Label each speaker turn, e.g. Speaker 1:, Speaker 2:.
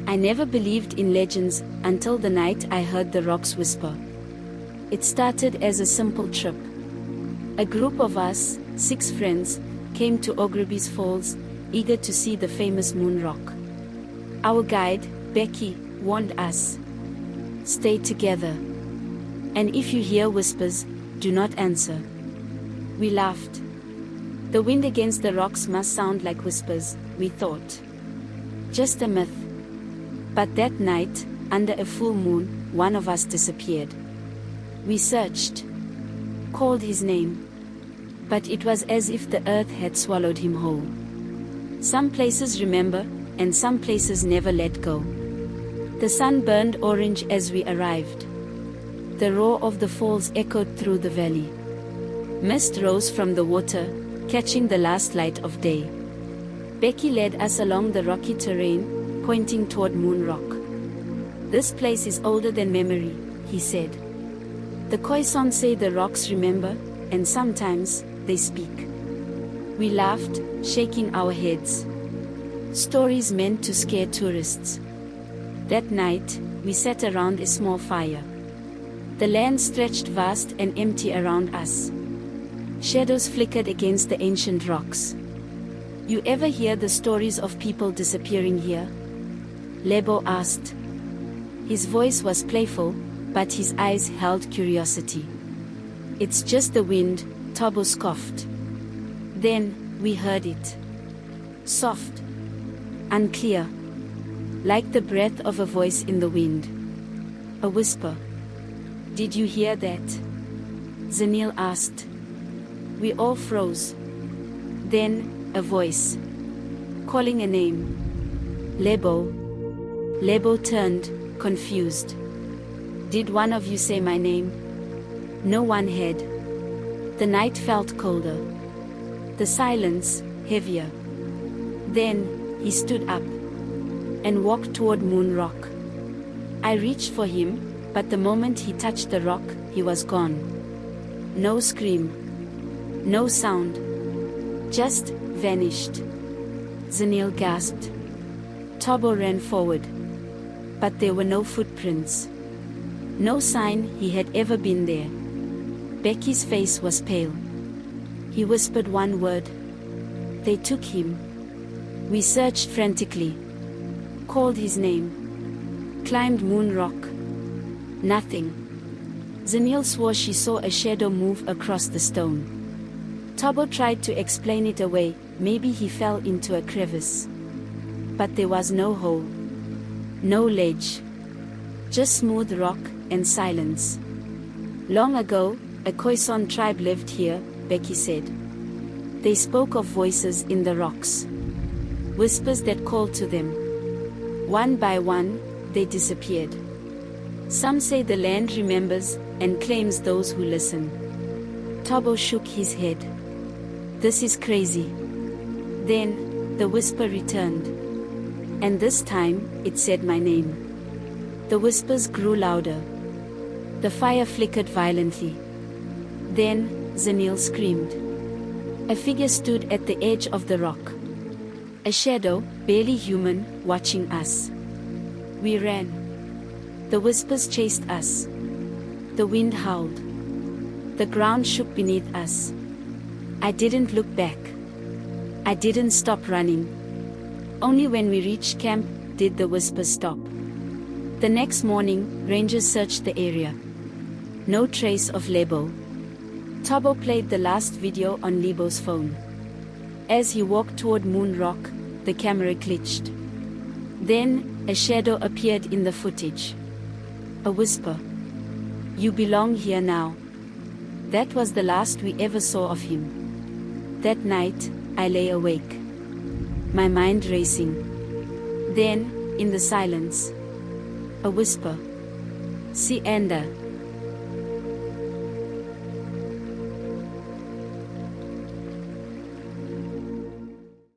Speaker 1: I never believed in legends until the night I heard the rocks whisper. It started as a simple trip. A group of us, 6 friends, came to Augrabies Falls, eager to see the famous moon rock. Our guide, Becky, warned us. Stay together. And if you hear whispers, do not answer. We laughed. The wind against the rocks must sound like whispers, we thought. Just a myth. But that night, under a full moon, one of us disappeared. We searched. Called his name. But it was as if the earth had swallowed him whole. Some places remember, and some places never let go. The sun burned orange as we arrived. The roar of the falls echoed through the valley. Mist rose from the water, catching the last light of day. Becky led us along the rocky terrain, pointing toward Moon Rock. This place is older than memory, he said. The Khoisan say the rocks remember, and sometimes, they speak. We laughed, shaking our heads. Stories meant to scare tourists. That night, we sat around a small fire. The land stretched vast and empty around us. Shadows flickered against the ancient rocks. You ever hear the stories of people disappearing here? Lebo asked. His voice was playful, but his eyes held curiosity. It's just the wind, Tobo scoffed. Then, we heard it. Soft. Unclear. Like the breath of a voice in the wind. A whisper. Did you hear that? Zanil asked. We all froze. Then, a voice. Calling a name. Lebo. Lebo turned, confused. Did one of you say my name? No one had. The night felt colder. The silence, heavier. Then, he stood up. And walked toward Moon Rock. I reached for him, but the moment he touched the rock, he was gone. No scream. No sound. Just, vanished. Zanil gasped. Tobo ran forward. But there were no footprints. No sign he had ever been there. Becky's face was pale. He whispered one word. They took him. We searched frantically. Called his name. Climbed Moon Rock. Nothing. Zanil swore she saw a shadow move across the stone. Tobo tried to explain it away, maybe he fell into a crevice. But there was no hole. No ledge. Just smooth rock and silence. Long ago, a Khoisan tribe lived here, Becky said. They spoke of voices in the rocks. Whispers that called to them. One by one, they disappeared. Some say the land remembers, and claims those who listen. Tobo shook his head. This is crazy. Then, the whisper returned. And this time, it said my name. The whispers grew louder. The fire flickered violently. Then, Zanil screamed. A figure stood at the edge of the rock. A shadow, barely human, watching us. We ran. The whispers chased us. The wind howled. The ground shook beneath us. I didn't look back. I didn't stop running. Only when we reached camp, did the whispers stop. The next morning, rangers searched the area. No trace of Lebo. Tobo played the last video on Lebo's phone. As he walked toward Moon Rock, the camera glitched. Then, a shadow appeared in the footage. A whisper. You belong here now. That was the last we ever saw of him. That night, I lay awake. My mind racing. Then, in the silence, a whisper. Sienda.